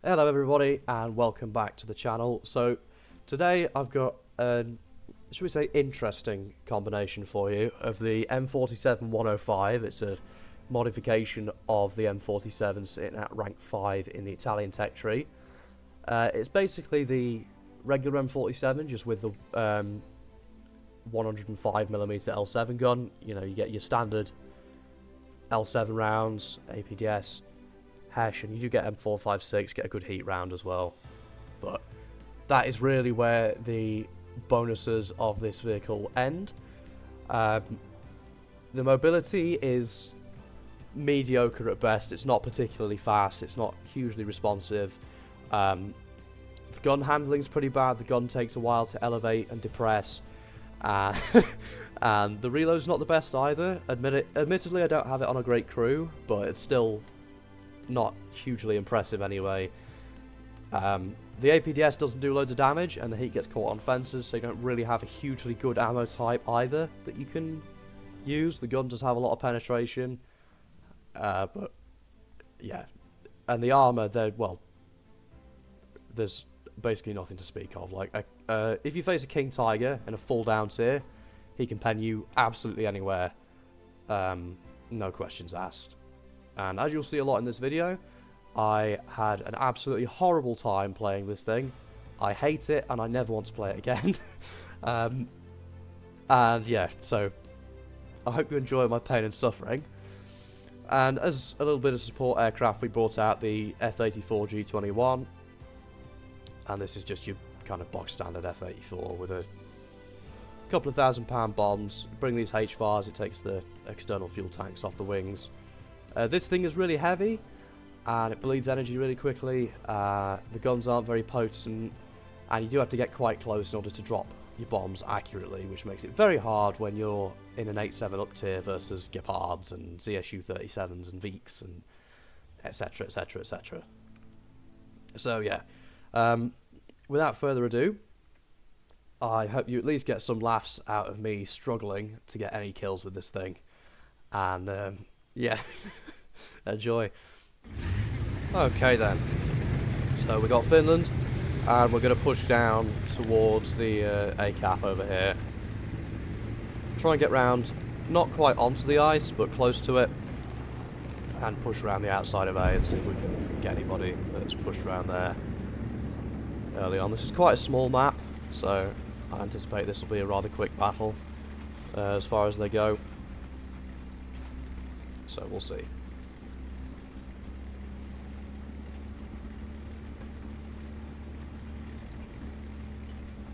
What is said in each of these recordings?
Hello everybody and welcome back to the channel. So today I've got an, should we say, interesting combination for you of the M47 105. It's a modification of the M47 sitting at rank 5 in the Italian tech tree. It's basically the regular M47 just with the 105mm L7 gun. You know, you get your standard L7 rounds, APDS, Hesh, and you do get M456, get a good heat round as well. But that is really where the bonuses of this vehicle end. The mobility is mediocre at best. It's not particularly fast. It's not hugely responsive. The gun handling is pretty bad. The gun takes a while to elevate and depress. And the reload's not the best either. Admittedly, I don't have it on a great crew, but it's still not hugely impressive anyway. The APDS doesn't do loads of damage, and the heat gets caught on fences, so you don't really have a hugely good ammo type either that you can use. The gun does have a lot of penetration, but yeah. And the armor, well, there's basically nothing to speak of. Like, if you face a King Tiger in a full down tier, he can pen you absolutely anywhere, no questions asked. And as you'll see a lot in this video, I had an absolutely horrible time playing this thing. I hate it, and I never want to play it again. And yeah, so I hope you enjoy my pain and suffering. And as a little bit of support aircraft, we brought out the F-84 G21. And this is just your kind of box standard F-84 with a couple of £1,000 bombs. Bring these HVARs, it takes the external fuel tanks off the wings. This thing is really heavy, and it bleeds energy really quickly. The guns aren't very potent, and you do have to get quite close in order to drop your bombs accurately, which makes it very hard when you're in an 8-7 up tier versus Gepards and ZSU-37s and Veeks and etc, etc, etc. So yeah, without further ado, I hope you at least get some laughs out of me struggling to get any kills with this thing. And yeah, enjoy. Okay then, so we got Finland, and we're going to push down towards the A-cap over here. Try and get round, not quite onto the ice, but close to it, and push around the outside of A and see if we can get anybody that's pushed around there early on. This is quite a small map, so I anticipate this will be a rather quick battle as far as they go. So we'll see.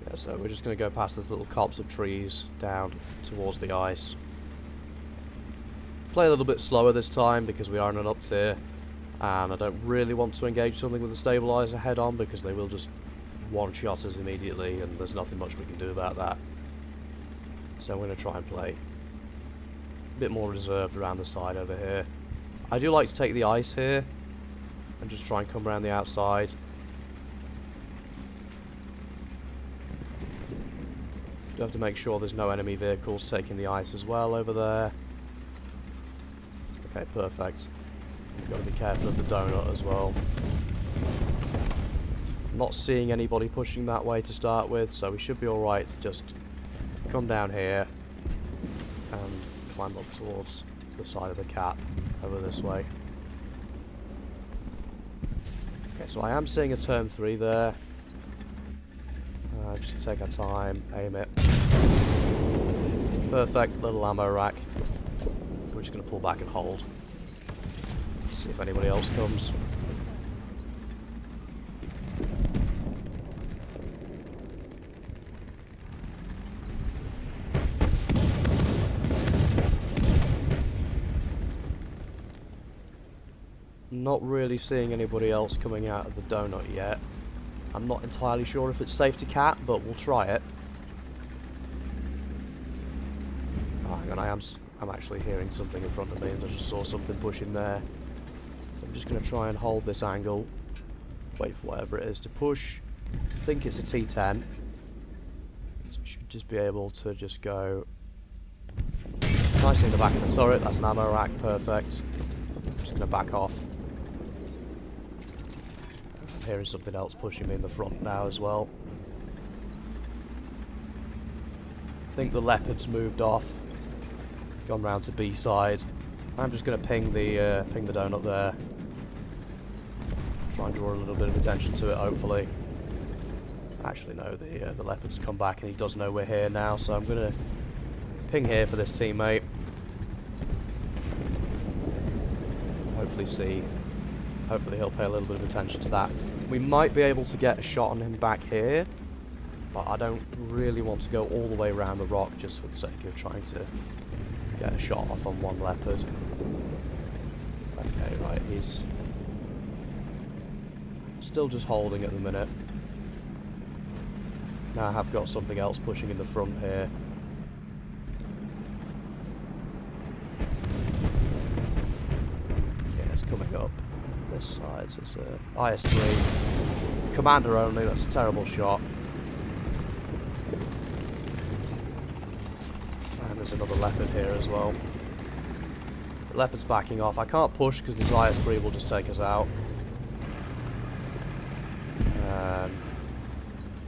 Yeah, so we're just going to go past this little copse of trees down towards the ice. Play a little bit slower this time because we are in an up tier, and I don't really want to engage something with a stabilizer head on because they will just one-shot us immediately, and there's nothing much we can do about that. So I'm going to try and play a bit more reserved around the side over here. I do like to take the ice here and just try and come around the outside. Do have to make sure there's no enemy vehicles taking the ice as well over there. Okay, perfect. You've got to be careful of the donut as well. I'm not seeing anybody pushing that way to start with, so we should be alright to just come down here and climb up towards the side of the cap over this way. Okay, so I am seeing a turn 3 there. Just take our time, aim it. Perfect, little ammo rack. We're just going to pull back and hold. See if anybody else comes. Not really seeing anybody else coming out of the donut yet. I'm not entirely sure if it's safe to cap, but we'll try it. Oh, hang on, I'm actually hearing something in front of me, and I just saw something pushing there. So I'm just going to try and hold this angle. Wait for whatever it is to push. I think it's a T10. So I should just be able to just go nicely in the back of the turret. That's an ammo rack, perfect. I'm just going to back off. hearing something else pushing me in the front now as well. I think the leopard's moved off, gone round to B side. I'm just going to ping the donut there. Try and draw a little bit of attention to it, hopefully. Actually, no, the leopard's come back and he does know we're here now, so I'm going to ping here for this teammate. Hopefully he'll pay a little bit of attention to that. We might be able to get a shot on him back here, but I don't really want to go all the way around the rock just for the sake of trying to get a shot off on one leopard. Okay, right, he's still just holding at the minute. Now I have got something else pushing in the front here. Yeah, it's coming up this side, so it's a IS-3. Commander only, that's a terrible shot. And there's another leopard here as well. The leopard's backing off. I can't push because this IS-3 will just take us out.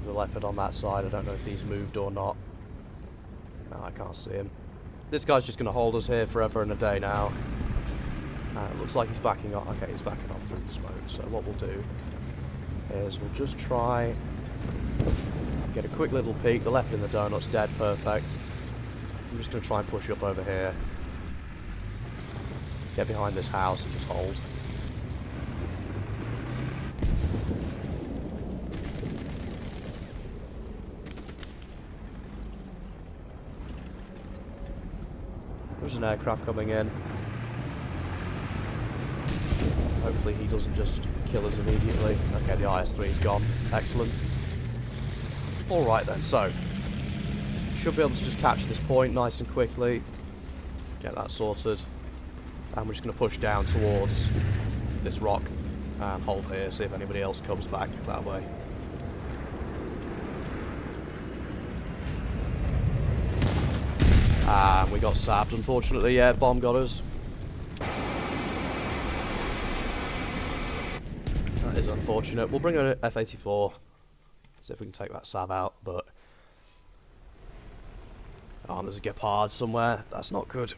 The leopard on that side, I don't know if he's moved or not. No, I can't see him. This guy's just going to hold us here forever and a day now. It looks like he's backing off. Okay, he's backing off through the smoke. So what we'll do is we'll just try get a quick little peek. The leopard in the donut's dead, perfect. I'm just going to try and push up over here. Get behind this house and just hold. There's an aircraft coming in. Hopefully he doesn't just kill us immediately. Okay, the IS-3's gone. Excellent. Alright then, so should be able to just capture this point nice and quickly. Get that sorted. And we're just going to push down towards this rock and hold here, see if anybody else comes back that way. We got sapped, unfortunately. Yeah, bomb got us. That is unfortunate. We'll bring an F-84. See if we can take that sav out, but... Oh, there's a Gepard somewhere. That's not good.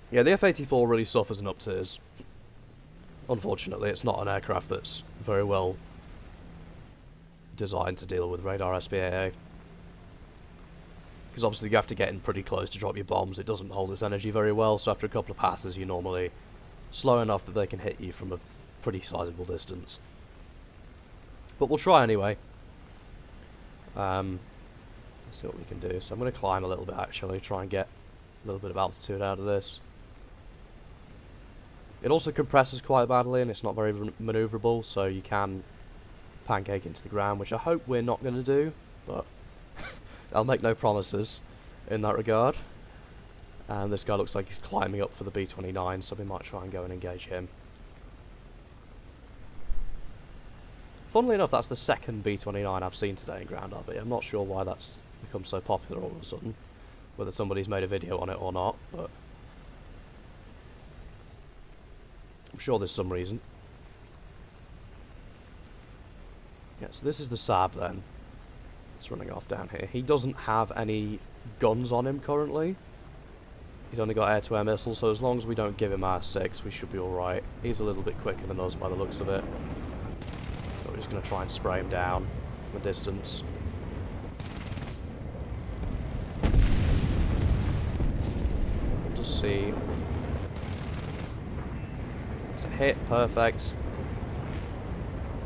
Yeah, the F-84 really suffers in up-tiers. Unfortunately, it's not an aircraft that's very well designed to deal with radar SPAA. Because obviously you have to get in pretty close to drop your bombs. It doesn't hold its energy very well, so after a couple of passes you're normally slow enough that they can hit you from a pretty sizable distance. But we'll try anyway. Let's see what we can do. So I'm going to climb a little bit actually, try and get a little bit of altitude out of this. It also compresses quite badly and it's not very manoeuvrable, so you can pancake into the ground, which I hope we're not going to do, but I'll make no promises in that regard. And this guy looks like he's climbing up for the B-29, so we might try and go and engage him. Funnily enough, that's the second B-29 I've seen today in Ground RB. I'm not sure why that's become so popular all of a sudden, whether somebody's made a video on it or not, but I'm sure there's some reason. Yeah, so this is the Saab then. It's running off down here. He doesn't have any guns on him currently. He's only got air-to-air missiles, so as long as we don't give him R6, we should be alright. He's a little bit quicker than us by the looks of it. So we're just going to try and spray him down from a distance. We'll just see. It's a hit, perfect.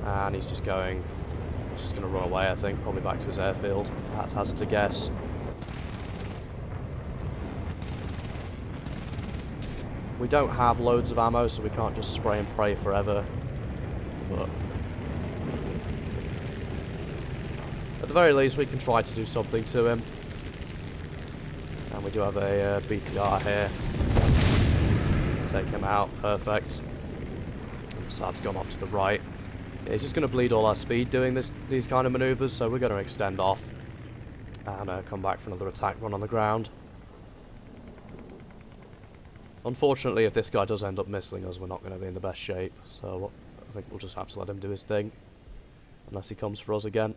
And he's just going... He's just going to run away, I think, probably back to his airfield, if I had to hazard a guess. We don't have loads of ammo, so we can't just spray and pray forever. But at the very least, we can try to do something to him. And we do have a BTR here. Take him out, perfect. And the Saab's gone off to the right. Yeah, he's just going to bleed all our speed doing these kind of manoeuvres, so we're going to extend off and come back for another attack run on the ground. Unfortunately, if this guy does end up missing us, we're not going to be in the best shape. So I think we'll just have to let him do his thing, unless he comes for us again.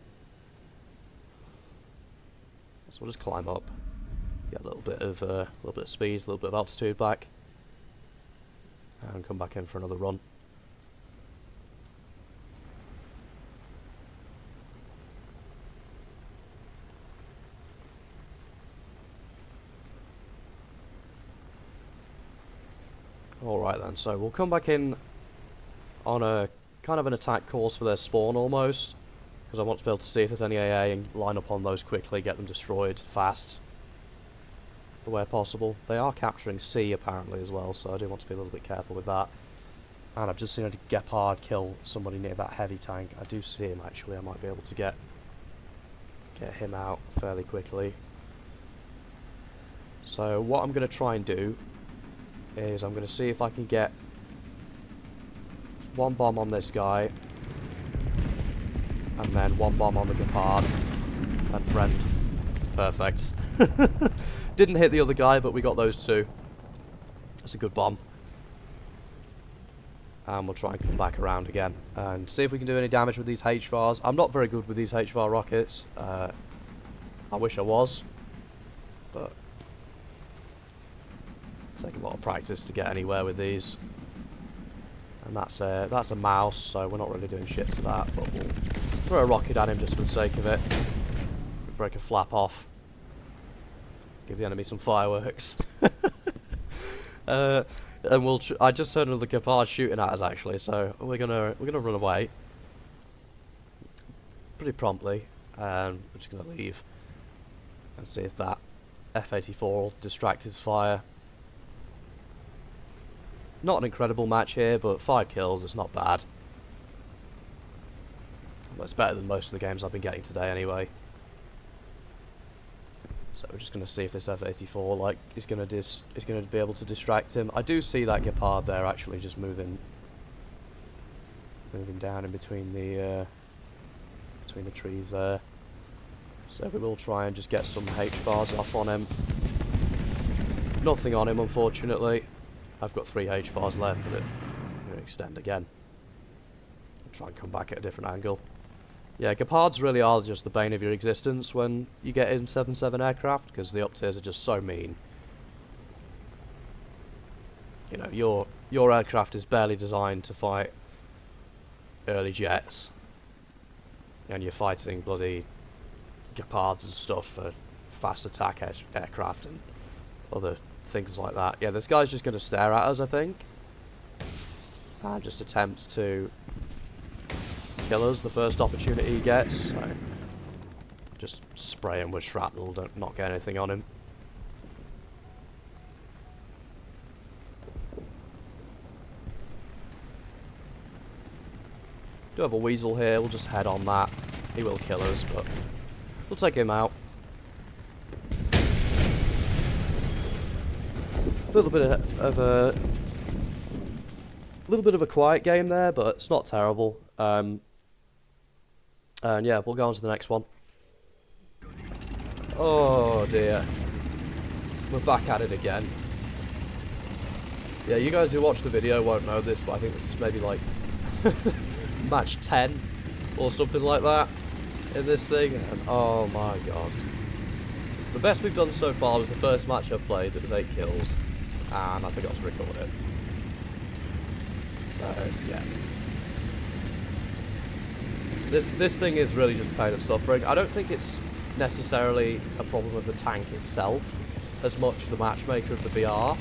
So we'll just climb up, get a little bit of speed, a little bit of altitude back, and come back in for another run. Alright then, so we'll come back in on a kind of an attack course for their spawn almost, because I want to be able to see if there's any AA and line up on those quickly, get them destroyed fast where possible. They are capturing C apparently as well, so I do want to be a little bit careful with that. And I've just seen a Gepard kill somebody near that heavy tank. I do see him actually, I might be able to get him out fairly quickly. So what I'm going to try and do is I'm going to see if I can get one bomb on this guy, and then one bomb on the Gepard and friend. Perfect. Didn't hit the other guy, but we got those two. That's a good bomb. And we'll try and come back around again and see if we can do any damage with these HVARs. I'm not very good with these HVAR rockets. I wish I was, but take a lot of practice to get anywhere with these. And that's a mouse, so we're not really doing shit to that, but we'll throw a rocket at him just for the sake of it. Break a flap off. Give the enemy some fireworks. And I just heard another Gepard shooting at us actually, so we're gonna run away pretty promptly, and we're just gonna leave and see if that F-84 will distract his fire. Not an incredible match here, but 5 kills, it's not bad. Well, it's better than most of the games I've been getting today anyway. So we're just going to see if this F-84 is going to be able to distract him. I do see that Gepard there actually just moving down in between the trees there. So we will try and just get some H-bars off on him. Nothing on him, unfortunately. I've got 3 H-bars left, but I'm going to extend again. I'll try and come back at a different angle. Yeah, Gepards really are just the bane of your existence when you get in 7.7 aircraft, because the up-tiers are just so mean. You know, your aircraft is barely designed to fight early jets, and you're fighting bloody Gepards and stuff for fast attack aircraft and other things like that. Yeah, this guy's just going to stare at us, I think, and just attempt to kill us the first opportunity he gets. So just spray him with shrapnel, not get anything on him. Do have a weasel here, we'll just head on that. He will kill us, but we'll take him out. A little bit of a quiet game there, but it's not terrible. And yeah, we'll go on to the next one. Oh dear. We're back at it again. Yeah, you guys who watch the video won't know this, but I think this is maybe like match 10 or something like that in this thing. And oh my god. The best we've done so far was the first match I played that was 8 kills, and I forgot to record it. So, yeah. This thing is really just pain and suffering. I don't think it's necessarily a problem of the tank itself as much the matchmaker of the VR.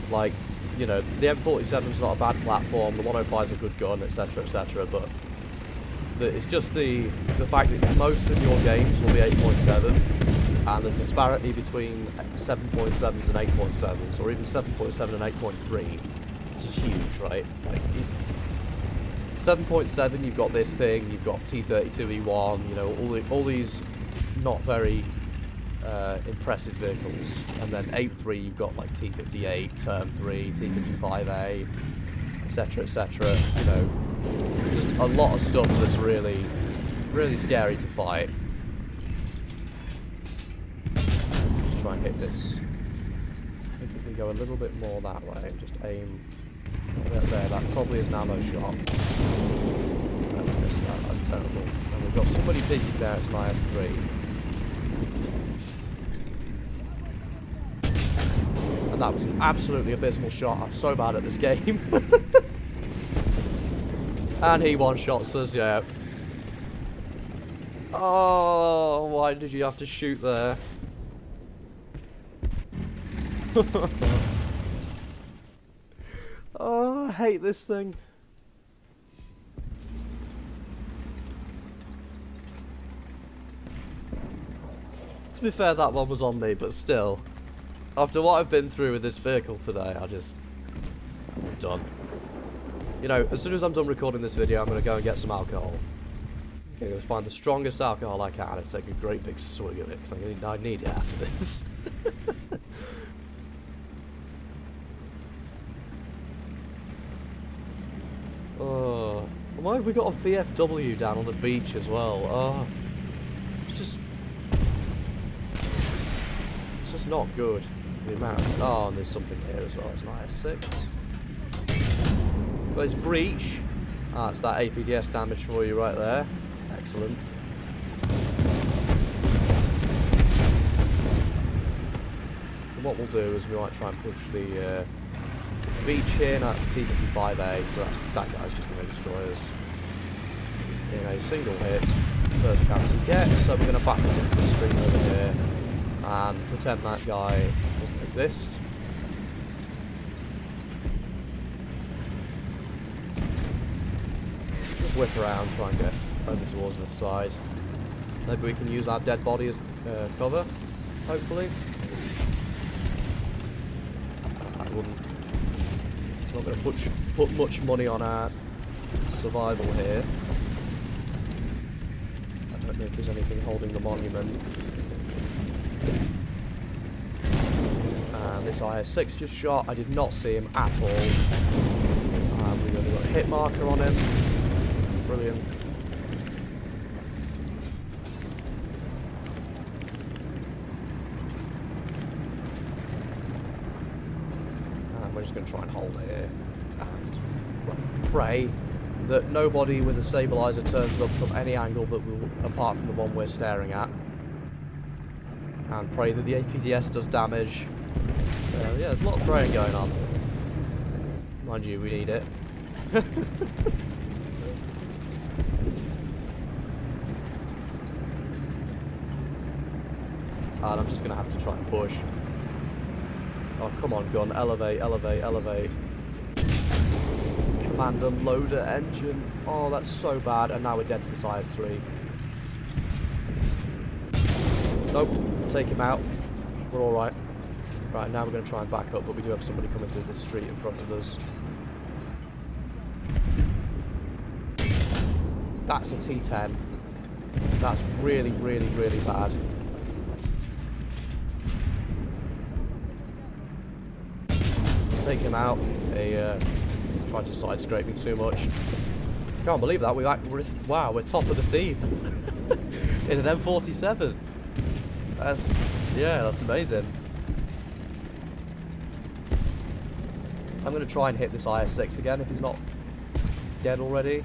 Like, you know, the M47's not a bad platform, the 105's a good gun, etc, etc, but it's just the fact that most of your games will be 8.7, and the disparity between 7.7s and 8.7s, or even 7.7 and 8.3, is just huge, right? Like, 7.7, you've got this thing, you've got T-32E1, you know, all these not very impressive vehicles, and then 8.3, you've got like T-58, Term 3, T-55A, etc, etc, you know, just a lot of stuff that's really, really scary to fight. Just try and hit this. I think we go a little bit more that way and just aim right there. That probably is an ammo shot. I missed that. That's terrible. And we've got somebody peeking there. It's an IS-3. And that was an absolutely abysmal shot. I'm so bad at this game. And he one-shots us, yeah. Oh, why did you have to shoot there? Oh, I hate this thing. To be fair, that one was on me, but still. After what I've been through with this vehicle today, I'm done. You know, as soon as I'm done recording this video, I'm going to go and get some alcohol. I'm going to find the strongest alcohol I can and take a great big swig of it, because I need it after this. Oh, why have we got a VFW down on the beach as well? Oh, it's just not good. The amount. Oh, and there's something here as well. It's nice. 6. There's breach. Ah, it's that APDS damage for you right there. Excellent. And what we'll do is we might try and push the beach here. Now that's T-55A, so that guy's just going to destroy us in a single hit. First chance he gets, so we're going to back up into the street over here and pretend that guy doesn't exist. Just whip around, try and get over towards this side. Maybe we can use our dead body as cover, hopefully. I wouldn't. Not going to put much money on our survival here. I don't know if there's anything holding the monument. And this IS-6 just shot. I did not see him at all. We've only got a hit marker on him. Brilliant. And we're just going to try and hold it here. And pray that nobody with a stabilizer turns up from any angle that will, apart from the one we're staring at. And pray that the APDS does damage. Yeah, there's a lot of praying going on. Mind you, we need it. And I'm just going to have to try and push. Oh, come on, gun. Elevate, elevate, elevate. Commander loader engine. Oh, that's so bad. And now we're dead to the IS-3. Nope. Take him out. We're alright. Right, now we're going to try and back up, but we do have somebody coming through the street in front of us. That's a T10. That's really, really, really bad. Take him out. He tried to side scrape me too much. Can't believe that. Wow, we're top of the team in an M47. That's amazing. I'm going to try and hit this IS-6 again if he's not dead already.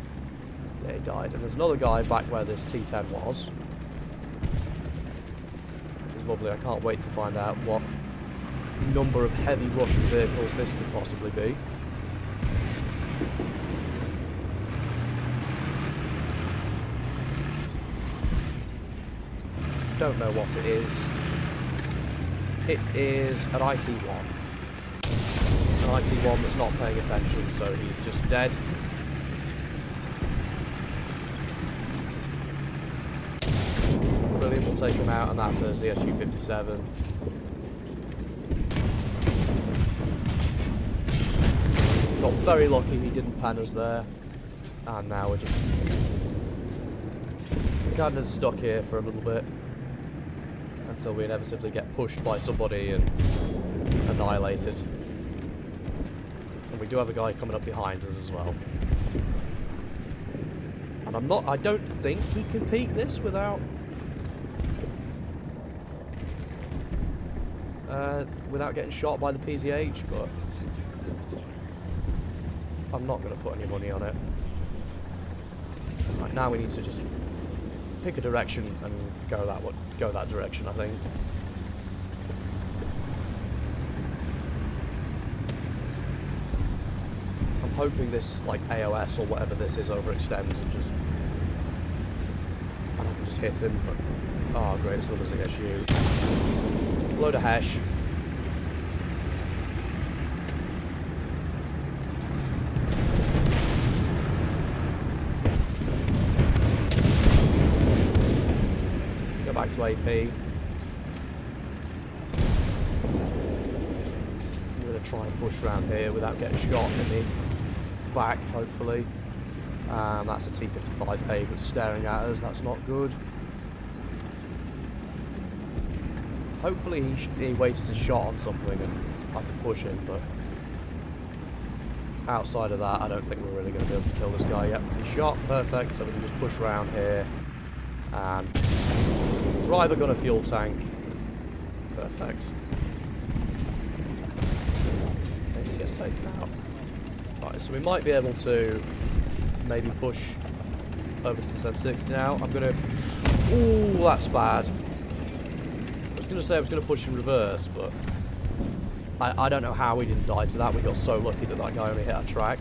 Yeah, he died. And there's another guy back where this T10 was. Which is lovely. I can't wait to find out what number of heavy Russian vehicles this could possibly be. Don't know what it is. It is an IT-1. An IT-1 that's not paying attention, so he's just dead. Brilliant, we'll take him out, and that's a ZSU-57. Got very lucky he didn't pan us there. And now we're just kind of stuck here for a little bit. Until we inevitably get pushed by somebody and annihilated. And we do have a guy coming up behind us as well. And I don't think he can peek this without... without getting shot by the PZH, but I'm not going to put any money on it. Right, now we need to just pick a direction and go that direction, I think. I'm hoping this, like, AOS or whatever this is overextends and I can just hit him, but... Oh, great, it's another ZSU. Load of hash. Go back to AP. I'm going to try and push around here without getting shot in the back, hopefully. And that's a T-55A that's staring at us, that's not good. Hopefully he wastes a shot on something and I can push him, but outside of that I don't think we're really going to be able to kill this guy yet. He's shot, perfect, so we can just push around here and drive a gun a fuel tank. Perfect. I think he gets taken out. Right, so we might be able to maybe push over to this M60 now. I'm going to... Ooh, that's bad. I was going to say I was going to push in reverse, but I don't know how we didn't die to that. We got so lucky that that guy only hit our track.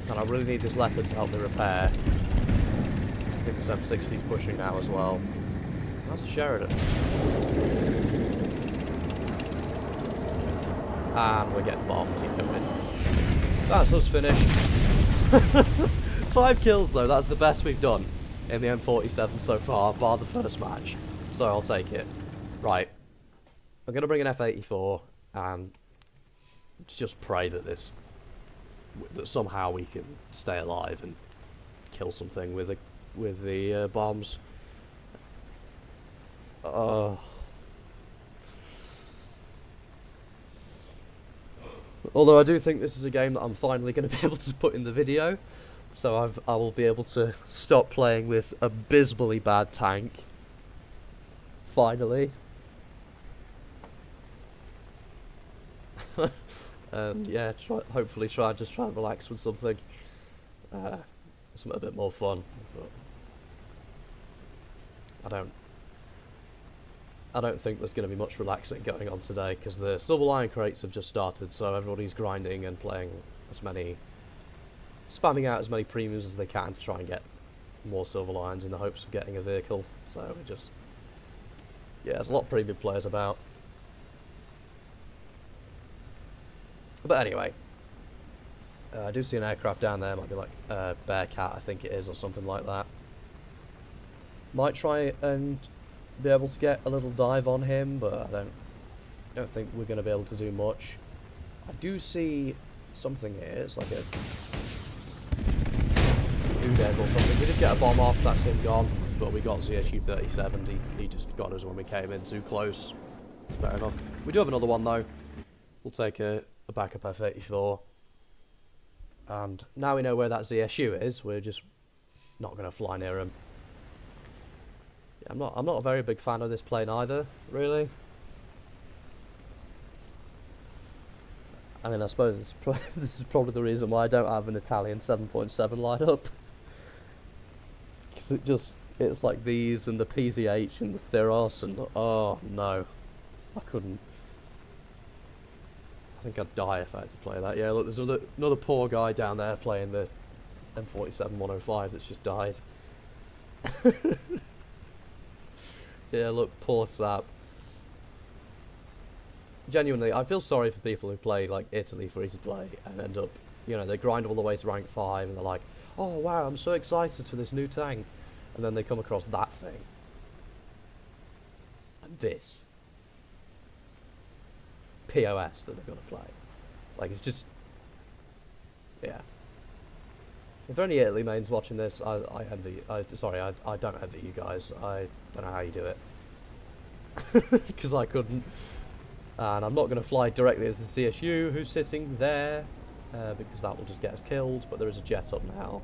And I really need this Leopard to help me repair. I think this M60 is pushing now as well. That's a Sheridan. And we're getting bombed. That's us finished. 5 kills though, that's the best we've done in the M47 so far, bar the first match. So I'll take it. Right. I'm going to bring an F-84 and just pray that that somehow we can stay alive and kill something with the bombs. Although I do think this is a game that I'm finally going to be able to put in the video, so I will be able to stop playing this abysmally bad tank. Finally. And yeah, hopefully try and relax with something a bit more fun. But I don't think there's going to be much relaxing going on today because the Silver Lion crates have just started, so everybody's grinding and playing spamming out as many premiums as they can to try and get more Silver Lions in the hopes of getting a vehicle. So yeah, there's a lot of premium players about. But anyway, I do see an aircraft down there. Might be like Bearcat, I think it is, or something like that. Might try and be able to get a little dive on him, but I don't think we're going to be able to do much. I do see something here. It's like a Udez or something. We did get a bomb off. That's him gone. But we got ZSU 37. He just got us when we came in too close. Fair enough. We do have another one though. We'll take a backup F-84. And now we know where that ZSU is. We're just not going to fly near him. I'm not a very big fan of this plane either, really. I mean, I suppose this is probably the reason why I don't have an Italian 7.7 lineup. Because it's like these and the PZH and the Theros and oh no, I couldn't. I think I'd die if I had to play that. Yeah, look, there's another poor guy down there playing the M47 105 that's just died. Yeah, look, poor sap. Genuinely, I feel sorry for people who play, like, Italy free to play and end up, you know, they grind all the way to rank 5 and they're like, oh wow, I'm so excited for this new tank. And then they come across that thing. And this. POS that they're going to play. Like, it's just... Yeah. If there are any Italy mains watching this, I envy you. Sorry, I don't envy you guys. I don't know how you do it. Because I couldn't. And I'm not going to fly directly at the CSU, who's sitting there, because that will just get us killed. But there is a jet up now.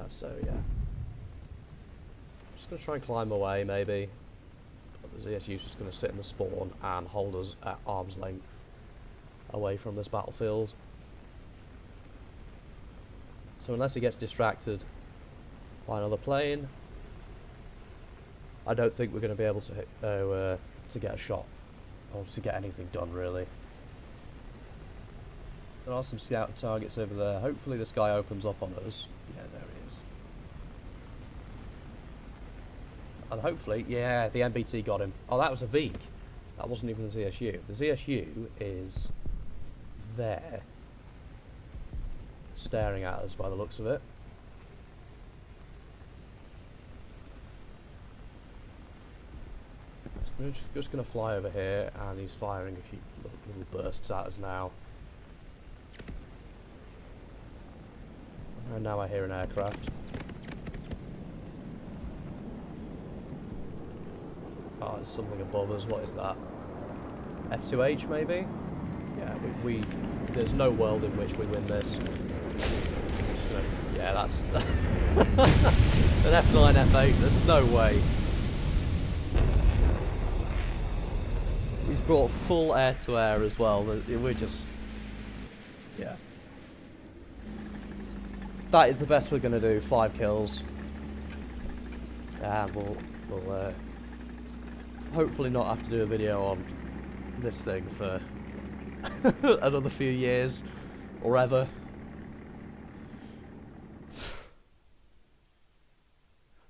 So, yeah. I'm just going to try and climb away, maybe. But The ZSU's just going to sit in the spawn and hold us at arm's length away from this battlefield. So unless he gets distracted by another plane, I don't think we're going to be able to get a shot or to get anything done really. There are some scout targets over there. Hopefully this guy opens up on us. Yeah, there he is. And hopefully, yeah, the MBT got him. Oh, that was a Veek. That wasn't even the ZSU. The ZSU is there, staring at us by the looks of it. So we're just going to fly over here, and he's firing a few little bursts at us now. And now I hear an aircraft. Oh, there's something above us. What is that? F2H maybe? Yeah, we there's no world in which we win this. Just gonna, yeah, that's an F9, F8. There's no way. He's brought full air-to-air as well. We're just, yeah. That is the best we're gonna do. 5 kills. And we'll hopefully not have to do a video on this thing for another few years or ever.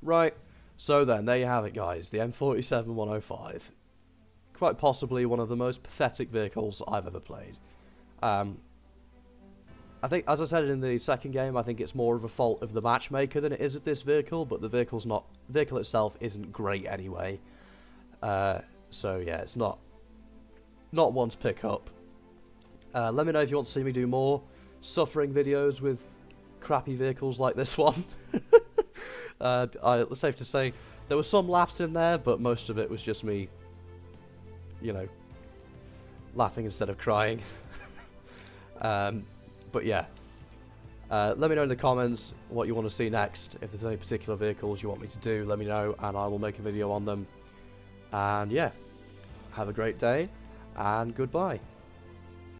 Right, so then there you have it, guys. The M47-105, quite possibly one of the most pathetic vehicles I've ever played. I think, as I said in the second game, I think it's more of a fault of the matchmaker than it is of this vehicle, but the vehicle itself isn't great anyway. So yeah, it's not one to pick up. Let me know if you want to see me do more suffering videos with crappy vehicles like this one. It's safe to say there were some laughs in there, but most of it was just me, you know, laughing instead of crying. But yeah, let me know in the comments what you want to see next. If there's any particular vehicles you want me to do, let me know and I will make a video on them. And yeah, have a great day and goodbye.